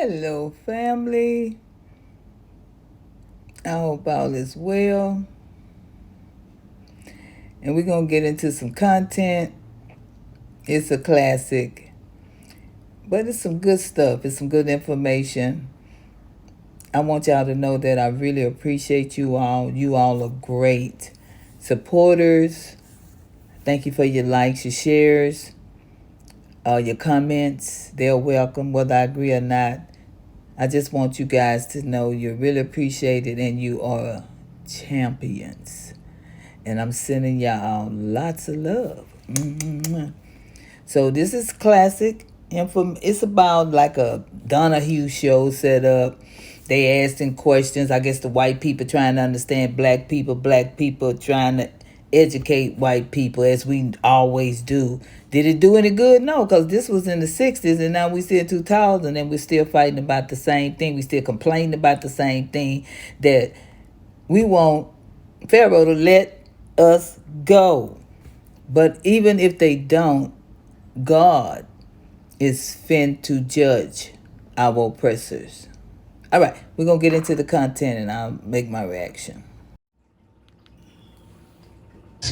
Hello, family. I hope all is well. And we're going to get into some content. It's a classic, but it's some good stuff. It's some good information. I want y'all to know that I really appreciate you all. You all are great supporters. Thank you for your likes, your shares, your comments. They're welcome, whether I agree or not. I just want you guys to know you're really appreciated and you are champions. And I'm sending y'all lots of love. So this is classic. It's about like a Donahue show set up. They asking questions. I guess the white people trying to understand black people trying to educate white people, as we always do. Did it do any good? No, because this was in the 60s and now we still 2000 and we're still fighting about the same thing. We still complaining about the same thing, that we want Pharaoh to let us go. But even if they don't, God is fin to judge our oppressors. All right, we're going to get into the content and I'll make my reaction.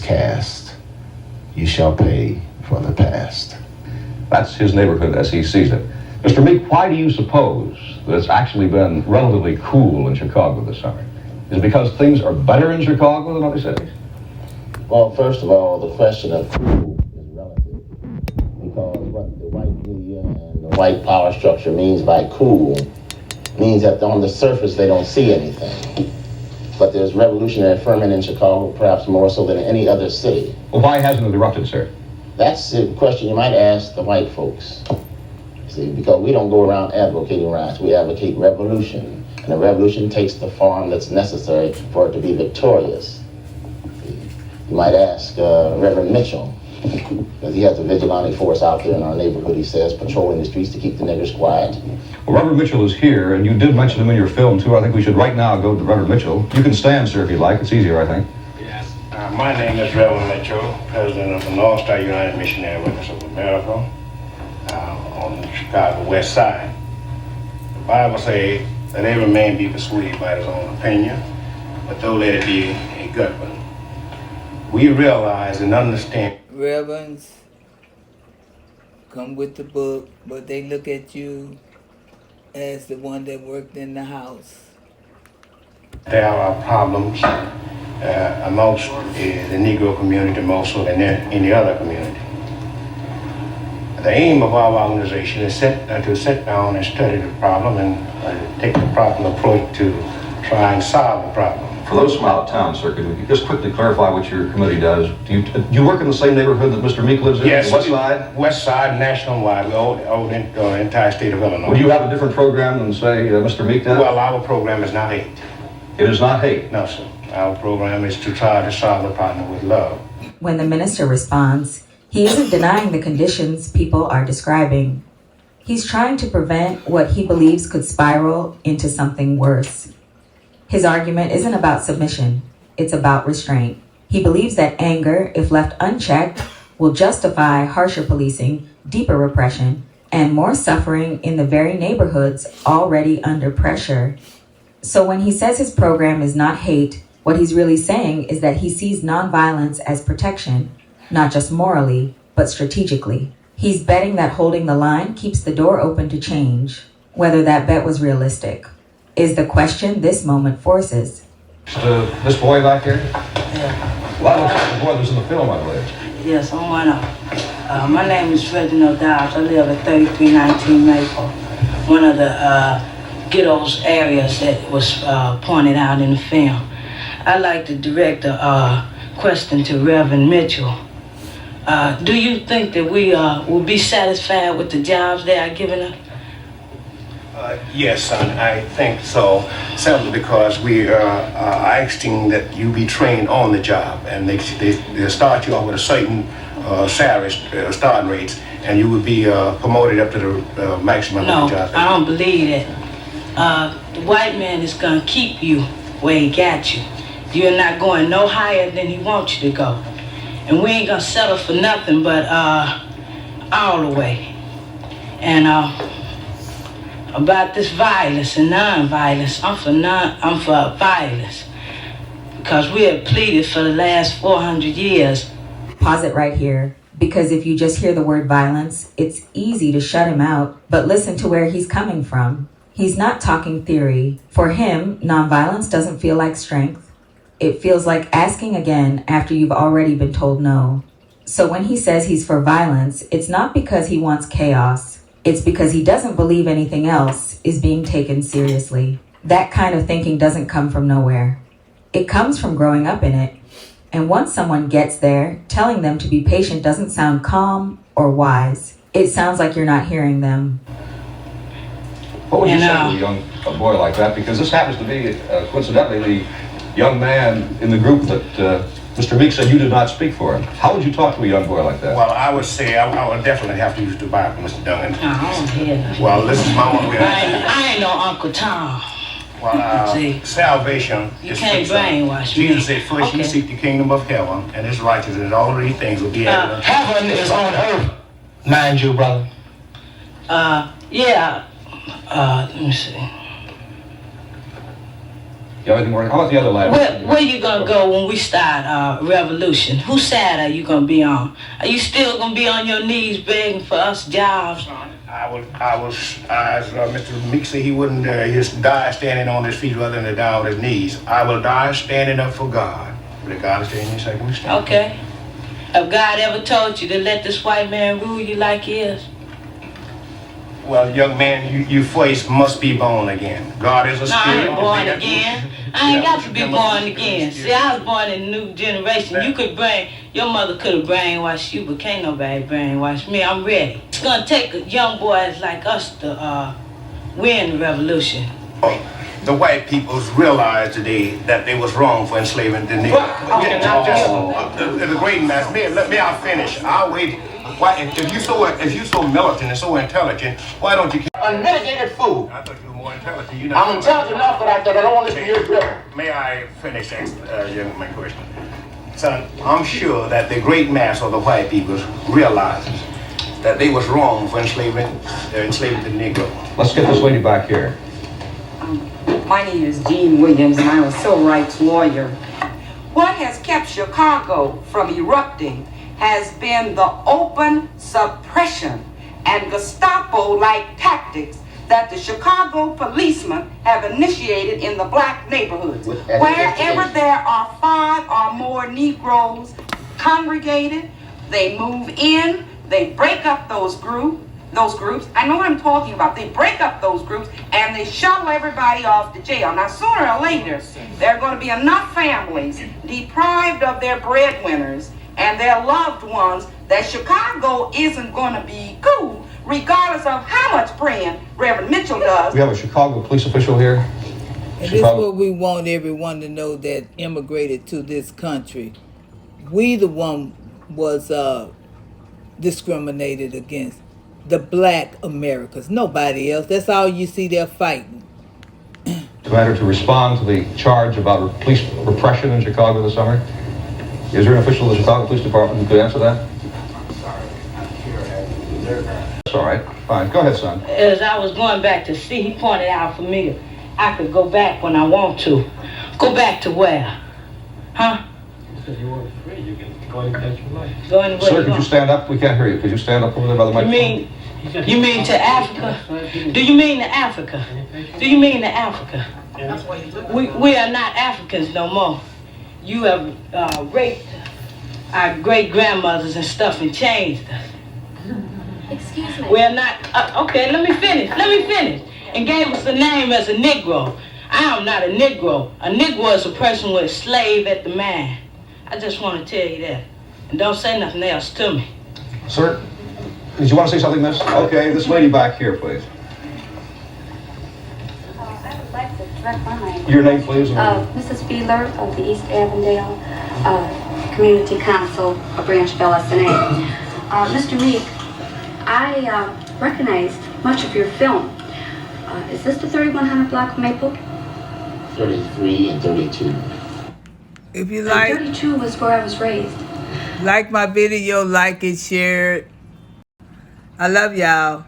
Cast, you shall pay for the past. That's his neighborhood as he sees it. Mr. Meek, why do you suppose that it's actually been relatively cool in Chicago this summer? Is it because things are better in Chicago than other cities? Well, first of all, the question of cool is relative, because what the white media and the white power structure means by cool means that on the surface they don't see anything. But there's revolutionary ferment in Chicago, perhaps more so than any other city. Well, why hasn't it erupted, sir? That's a question you might ask the white folks. See, because we don't go around advocating rights, we advocate revolution. And a revolution takes the form that's necessary for it to be victorious. You might ask Reverend Mitchell, because he has a vigilante force out there in our neighborhood, he says, patrolling the streets to keep the niggers quiet. Well, Reverend Mitchell is here, and you did mention him in your film, too. I think we should right now go to Reverend Mitchell. You can stand, sir, if you like. It's easier, I think. Yes. My name is Reverend Mitchell, president of the North Star United Missionary Witness of America on the Chicago West Side. The Bible says that every man be persuaded by his own opinion, but don't let it be a good one. We realize and understand. Reverends come with the book, but they look at you as the one that worked in the house. There are problems amongst the Negro community more so than any other community. The aim of our organization is to sit down and study the problem and take the proper approach to try and solve the problem. For those from out of town, sir, could we just quickly clarify what your committee does? Do you work in the same neighborhood that Mr. Meek lives in? Yes, the West Side? West Side, nationwide. We own the entire state of Illinois. Would you have a different program than, say, Mr. Meek does? Well, our program is not hate. It is not hate. No, sir. Our program is to try to solve the problem with love. When the minister responds, he isn't denying the conditions people are describing. He's trying to prevent what he believes could spiral into something worse. His argument isn't about submission, it's about restraint. He believes that anger, if left unchecked, will justify harsher policing, deeper repression, and more suffering in the very neighborhoods already under pressure. So when he says his program is not hate, what he's really saying is that he sees nonviolence as protection, not just morally, but strategically. He's betting that holding the line keeps the door open to change. Whether that bet was realistic is the question this moment forces. This boy back here? Yeah. Well, that looks like the boy that was in the film, I believe. Yes, I'm one of. My name is Reginald Dowds. I live at 3319 Maple, one of the ghettos areas that was pointed out in the film. I'd like to direct a question to Reverend Mitchell. Do you think that we will be satisfied with the jobs they are giving us? Yes, son, I think so. Simply because we are asking that you be trained on the job, and they start you off with a certain salary starting rates, and you would be promoted up to the maximum of the job. No, I don't believe that. The white man is gonna keep you where he got you. You're not going no higher than he wants you to go, and we ain't gonna settle for nothing but all the way. And about this violence and non-violence. I'm for violence. Because we have pleaded for the last 400 years. Pause it right here, because if you just hear the word violence, it's easy to shut him out, but listen to where he's coming from. He's not talking theory. For him, nonviolence doesn't feel like strength. It feels like asking again after you've already been told no. So when he says he's for violence, it's not because he wants chaos. It's because he doesn't believe anything else is being taken seriously. That kind of thinking doesn't come from nowhere. It comes from growing up in it. And once someone gets there, telling them to be patient doesn't sound calm or wise. It sounds like you're not hearing them. What would you say to a boy like that? Because this happens to be, coincidentally, the young man in the group that Mr. Meek said you did not speak for him. How would you talk to a young boy like that? Well, I would say I would definitely have to use the Bible, Mr. Duncan. Yeah. Well, this is my one way. I ain't no Uncle Tom. Well, See, salvation you is can't fixed. brainwash me. Jesus said, first you seek the kingdom of heaven and his righteousness, and all of these things will be added. Heaven is on earth, mind you, brother. Yeah. Let me see. You have anything more? How about the other lad? Where you gonna go when we start revolution? Whose side are you gonna be on? Are you still gonna be on your knees begging for us jobs? As Mr. Meek said, he wouldn't just die standing on his feet rather than to die on his knees. I will die standing up for God. But God is standing in second stand. Okay. Have God ever told you to let this white man rule you like he is? Well, young man, you first must be born again. God is a spirit. I ain't born again. I ain't got to be born again. See, I was born in a new generation. Your mother could have brainwashed you, but can't nobody brainwash me. I'm ready. It's gonna take young boys like us to win the revolution. The white peoples realize today that they was wrong for enslaving the Negro. The great mass. Let me finish. I'll wait. Why, if you so militant and so intelligent, why don't you? Unmitigated fool. I thought you were more intelligent. I'm intelligent enough that I don't want to listen to your drivel. May I finish, young man, question? Son, I'm sure that the great mass of the white people realizes that they was wrong for enslaving the Negro. Let's get this lady back here. My name is Jean Williams, and I'm a civil rights lawyer. What has kept Chicago from erupting has been the open suppression and Gestapo-like tactics that the Chicago policemen have initiated in the black neighborhoods. Wherever there are 5 or more Negroes congregated, they move in, they break up those groups. I know what I'm talking about. They break up those groups and they shuttle everybody off to jail. Now, sooner or later, there are going to be enough families deprived of their breadwinners and their loved ones that Chicago isn't going to be cool, regardless of how much praying Reverend Mitchell does. We have a Chicago police official here. And this is what we want everyone to know that immigrated to this country. We the one was discriminated against. The black Americans, nobody else. That's all you see there fighting. Commander, to respond to the charge about police repression in Chicago this summer. Is there an official of the Chicago Police Department who could answer that? I'm sorry, I'm here. That's all right. Fine. Go ahead, son. As I was going back to see, he pointed out for me that I could go back when I want to. Go back to where? Huh? If you weren't free, you can go anywhere you like. Go anywhere Sir, you could you want. stand up? We can't hear you. Could you stand up over there by the microphone? You mean to Africa? Do you mean to Africa? Do you mean to Africa? We are not Africans no more. You have raped our great-grandmothers and stuff and changed us. Excuse me. We are not, okay, let me finish. And gave us a name as a Negro. I am not a Negro. A Negro is a person with a slave at the man. I just want to tell you that. And don't say nothing else to me. Sir, did you want to say something, miss? Okay, this lady back here, please. I would like to direct my name. Your name, please. Mrs. Beeler of the East Avondale Community Council, a branch of LSNA. Mr. Meek, I recognized much of your film. Is this the 3100 block of Maple? 33 and 32. If you like, 32 was where I was raised. like my video, like it, share it. I love y'all.